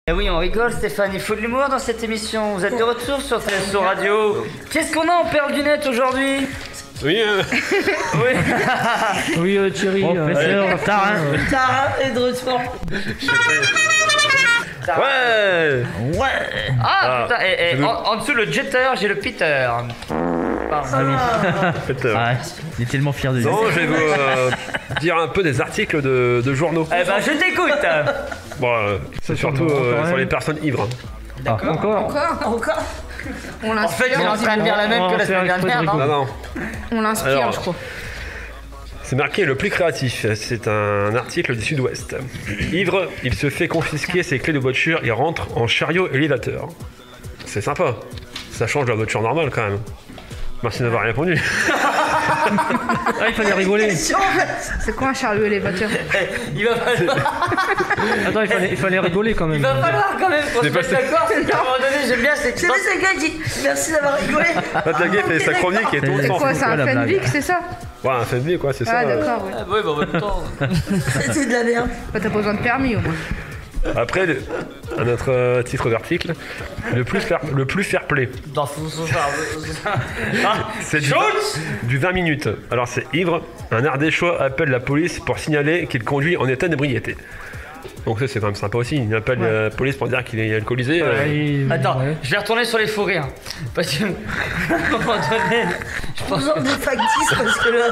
Eh oui, on rigole, Stéphane, il faut de l'humour dans cette émission. Vous êtes de retour sur TSO Radio. Qu'est-ce qu'on a en perle du net aujourd'hui? Oui, Oui, Oui, Thierry, professeur Tarin. Tarin est de retour. Ouais. Ah, putain, et en dessous le jetter, j'ai le Peter. Pardon. il est tellement fier de lui. Non, je vais vous dire un peu des articles de journaux. Eh ben, je t'écoute. Bon, c'est surtout sur les personnes ivres. D'accord. Encore. On En l'inspire. fait, il est en train de dire la même que la semaine dernière. Non, Non, non. On l'inspire, Alors, je crois. C'est marqué le plus créatif. C'est un article du Sud-Ouest. Ivre, il se fait confisquer ses clés de voiture et rentre en chariot élévateur. C'est sympa. Ça change de la voiture normale quand même. Merci d'avoir répondu. Il fallait rigoler. C'est quoi un chariot élévateur? Il va falloir, Attends, il fallait rigoler quand même. il va falloir quand même qu'on se C'est mette pas- d'accord. Parce qu'à un moment donné, j'aime bien cette C'est le gars qui dit merci d'avoir rigolé. Patlaguet fait sa chronique et tout le C'est sens. quoi, c'est un la blague. fanfic, c'est ça? Ouais, un fait de vie quoi, c'est ça. Ah, d'accord, ouais. Ah, oui, bah en même temps. C'était de la merde. Bah, t'as pas besoin de permis au moins. Après, un autre titre d'article, le plus fair play. Dans son char. C'est Schultz du 20 minutes. Alors c'est ivre, un Ardéchois appelle la police pour signaler qu'il conduit en état d'ébriété. Donc ça c'est quand même sympa aussi, il appelle la police pour dire qu'il est alcoolisé. Attends, je vais retourner sur les fous rires. Parce que, à un moment donné, je pense Besoin de factice parce que là.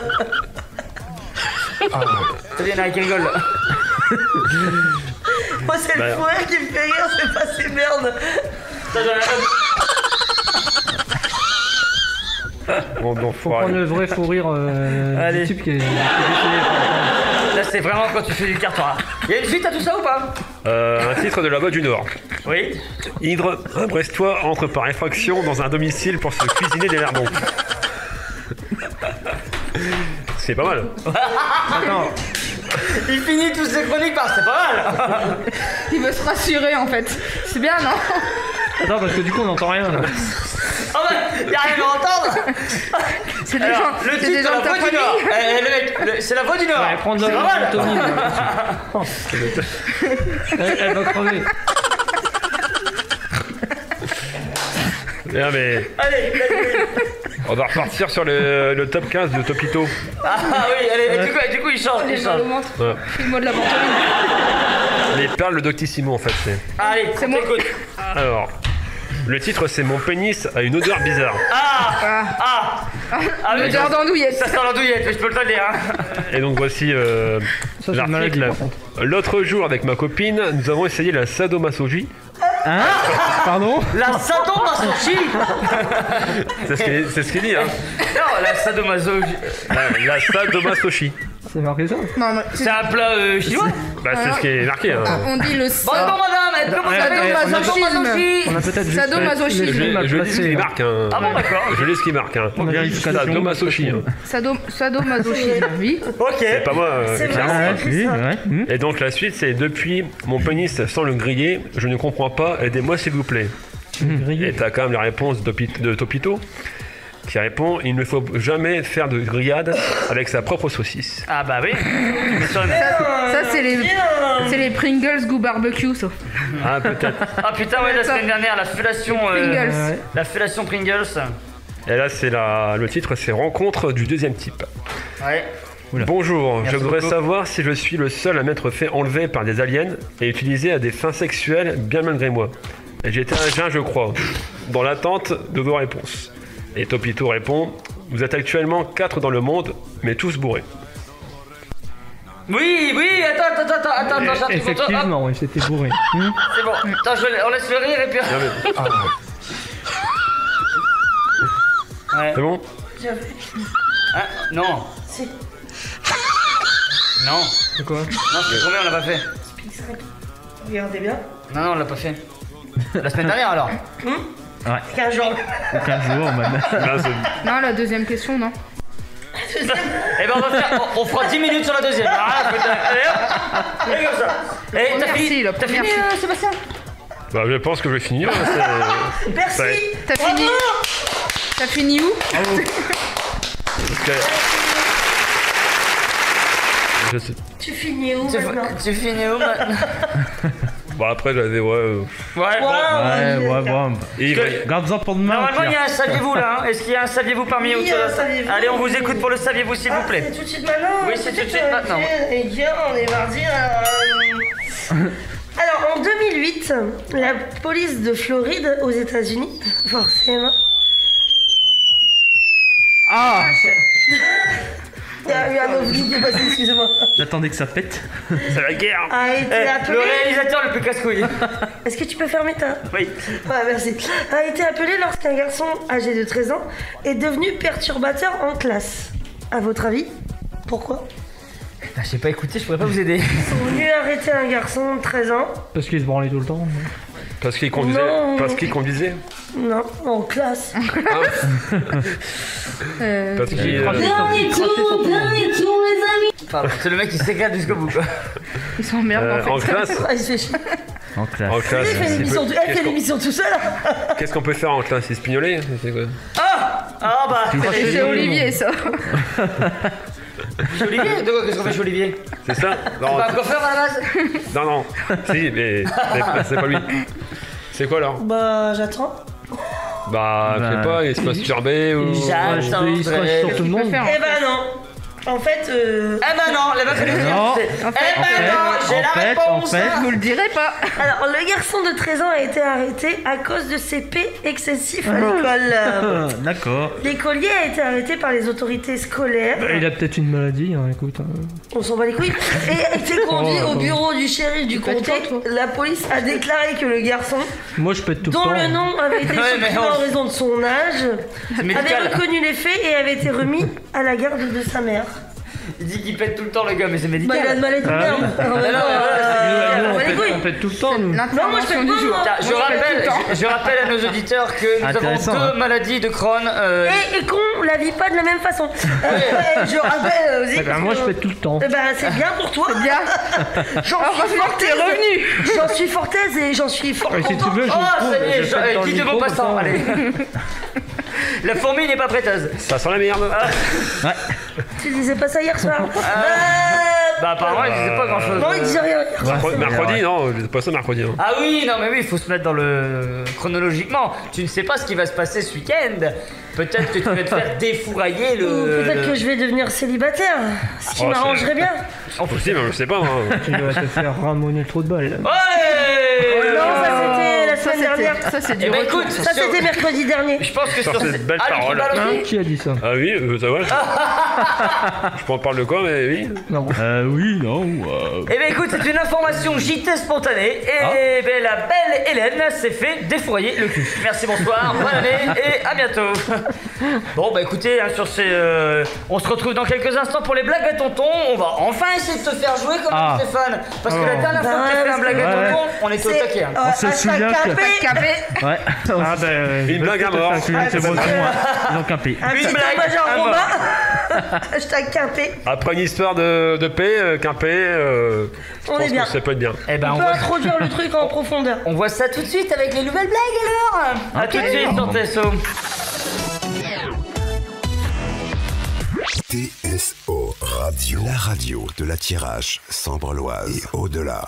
que il y en a qui rigolent. Là. Moi, c'est le fou rire qui me fait rire, c'est pas ces merdes. Bon, donc, Faut prendre le vrai fou rire Allez. du type qui est décédé. Là, c'est vraiment quand tu fais du carton. Il y a une suite à tout ça ou pas? un titre de la Voix du Nord. Oui. Ivre, un Brestois entre par effraction dans un domicile pour se cuisiner des lardons. C'est pas mal. Attends, Il finit tous ses chroniques par c'est pas mal. Il veut se rassurer en fait. C'est bien, non? attends, parce que du coup on n'entend rien là. Oh bah, y'a rien à entendre. C'est des Alors, gens, le c'est titre des de gens la de ta Voix du Nord. famille. Le mec, c'est la Voix du Nord. Ouais, prends de C'est pas mal. Tony. Elle va crever. Bien, mais Allez, on va repartir sur le top 15 de Topito. ah oui, allez, du coup, il change, J'ai il mal change. au ventre. Ouais. File-moi de la pantoline. Les perles Doctissimo en fait. Allez, C'est moi. écoute. Alors, le titre c'est Mon pénis a une odeur bizarre. Ah oui, L'odeur d'andouillette. ça sent l'andouillette, mais je peux le te dire. Hein. Et donc voici Ça, c'est une maladie, l'article. par contre. L'autre jour avec ma copine, nous avons essayé la sadomasochisme. Hein? Pardon? La sadomasochie. C'est ce qu'il dit, hein. Non, la sadomasochie. La sadomasochisme. C'est marqué ça? Non, mais C'est un plat chinois. Bah c'est ce qui est marqué. Hein. on dit le Bonjour madame, comment ça va? Sadomasochisme. On a peut-être juste Sadomasochisme. Je lis ce qui marque. Hein. Ah bon, d'accord. Je lis ce qui marque. Hein. Vérification. Sadomasochisme. Sadomasochisme, oui. Ok. C'est pas moi, clairement. Ouais. Et donc la suite c'est depuis mon pénis sans le griller, je ne comprends pas, aidez-moi s'il vous plaît. Et t'as quand même la réponse de Topito qui répond il ne faut jamais faire de grillade avec sa propre saucisse. Ah bah oui. Tu m'étonnes. Ça, c'est les Pringles goût barbecue, ça. Ah peut-être. Ah putain, ouais, la semaine dernière, la fellation. Pringles. La fellation Pringles. Et là c'est le titre c'est Rencontre du deuxième type. Ouais. Bonjour, Merci je voudrais beaucoup. savoir si je suis le seul à m'être fait enlever par des aliens et utilisé à des fins sexuelles bien malgré moi. J'étais un jeune je crois, dans l'attente de vos réponses. Et Topito répond, vous êtes actuellement 4 dans le monde, mais tous bourrés. Oui, attends, j'arrive. Effectivement, oui, c'était bourré. C'est bon. Attends, on laisse le rire et puis. Non, mais- Ouais. C'est bon? Ah, non. Non. C'est quoi? Non, c'est combien on l'a pas fait? Regardez bien. Non, on l'a pas fait. La semaine dernière alors. 15 jours. 15 jours, madame. Là, c'est- Non, la deuxième question, non. Eh ben on fera 10 minutes sur la deuxième. Ah, putain. Allez hop. Allez comme ça. Et t'as Merci, fini, la t'as première fini fille. Sébastien? Bah, je pense que je vais finir. Merci. Ouais. T'as fini où? Parce que- Je sais- Tu finis où Tu finis où maintenant? Bon, après, j'avais, ouais. Ouais, bon. Ouais, bon. Ivre. Garde-en pour demain. Normalement, il y Pierre. a un saviez-vous là. Hein. Est-ce qu'il y a un saviez-vous parmi Oui, autour de un ça saviez-vous. Allez, on vous écoute pour le saviez-vous, s'il vous plaît. C'est tout de suite maintenant. Oui, c'est tout de suite maintenant. Eh bien, on est mardi. Alors, en 2008, la police de Floride, aux États-Unis, forcément. Ah Il y a eu un ovni qui est passé, excusez-moi. J'attendais que ça pète. C'est la guerre. A été Le appelé. réalisateur le plus casse-couille. Est-ce que tu peux fermer ta. Oui. Ouais, merci. A été appelé lorsqu'un garçon âgé de 13 ans est devenu perturbateur en classe. À votre avis, pourquoi? Ah, j'ai pas écouté, je pourrais pas vous aider. Ils sont venus arrêter un garçon de 13 ans. Parce qu'il se branlait tout le temps. Parce qu'il conduisait. Non. Parce qu'il conduisait. Non, en classe. Parce qu'il. Dernier tour, les amis. Pardon, c'est le mec qui s'éclate jusqu'au bout, quoi. Ils s'emmerdent en fait. En classe. Ah, il se fait chier. En classe. En classe. Elle fait l'émission elle fait l'émission tout seul. Qu'est-ce qu'on peut faire en classe? C'est spignoler? C'est quoi? Ah bah, C'est Olivier ça. chez Olivier. De quoi qu'est-ce qu'on fait chez Olivier? C'est ça? Non, Pas un coiffeur à la base? non. Si, mais c'est pas lui. C'est quoi alors? Bah, j'attends. Bah, je sais pas, il se masturbait ou. J'attends. Il se crache sur tout le monde. Eh ben non. En fait, Eh ben non, la meuf elle est Non. Eh ben non, j'ai la réponse. en Vous le direz pas. alors le garçon de 13 ans a été arrêté à cause de ses paix excessifs à l'école. D'accord. L'écolier a été arrêté par les autorités scolaires. Il a peut-être une maladie, hein, écoute. On s'en bat les couilles. Et a été conduit Oh, au bureau du shérif du pas de comté. toi, toi. La police a déclaré que le garçon, Moi, je pète tout le dont temps. le nom avait été Ouais, mais supprimé on- en raison de son âge, C'est avait médical. reconnu les faits et avait été remis à la garde de sa mère. Il dit qu'il pète tout le temps, le gars, mais c'est Bah, il a médical. une maladie de Ah merde. oui. Alors, non, Nous, on on bat les pète- couilles. on pète tout le temps, nous. L'intervention Non, moi, je du fais jour. pas, Je Moi, je fais tout rappelle, le temps. je rappelle à nos auditeurs que nous avons Intéressant, deux hein. maladies de Crohn. Et qu'on la vit pas de la même façon. Je rappelle aussi. Eh ben, parce moi, que- je pète tout le temps. Eh ben, c'est bien pour toi. Bien. J'en Heureusement suis que t'es fortaise. revenu. J'en suis fortaise et j'en suis fort Et si tu content. veux, je Oh, trouve, ça y est, je pète dans le dis de micro, mots passants, comme ça. allez. La fourmi n'est pas prêteuse. Ça sent la merde. Tu disais pas ça hier soir. Bah apparemment, il disait pas grand chose. Non, il disait rien hier soir. Mercredi, non, c'est pas ça mercredi. Hein. Ah oui, non mais oui, il faut se mettre dans le... chronologiquement. Tu ne sais pas ce qui va se passer ce week-end. Peut-être que tu vas te faire défourailler Ou le... peut-être que je vais devenir célibataire. Ce qui Oh, m'arrangerait bien. Possible, mais je sais pas. Hein. Tu vas te faire ramoner le trou de balle. Ouais. Non, ça c'était la Ça semaine dernière. c'était. Ça c'est du Eh ben retour. écoute, Ça c'était mercredi dernier. je pense que Sur sur cette cette belle Ah, le parole. football aussi. Qui a dit ça? Ah oui, ça va. Je peux en parler de quoi, mais oui. Non. Oui, non. Eh bien écoute, c'est une information JT spontanée et ben, la belle Hélène s'est fait défourailler le cul. Merci, bonsoir, bonne année et à bientôt. Bon bah écoutez, hein, sur ces, on se retrouve dans quelques instants pour les blagues à tonton. On va enfin essayer de te faire jouer comme Ah. Stéphane. Parce que la dernière fois que Bah, tu as fait un blague à ouais. tonton, on était au taquet. Hein. On se souvient que- Capé. Ouais. Ah ben. Une blague à mort. C'est bon, ils ont campé. Un Une petit blague hommage à à mort. Romain. Hashtag Capé. Après une histoire de paix, Quimper, je On est pense bien. que ça peut être bien. Eh ben On on peut voit, introduire le truc en profondeur. on voit ça tout de suite avec les nouvelles blagues alors. A tout de suite sur TSO. TSO Radio, la radio de la Thiérache, Sambre-Loise et au-delà.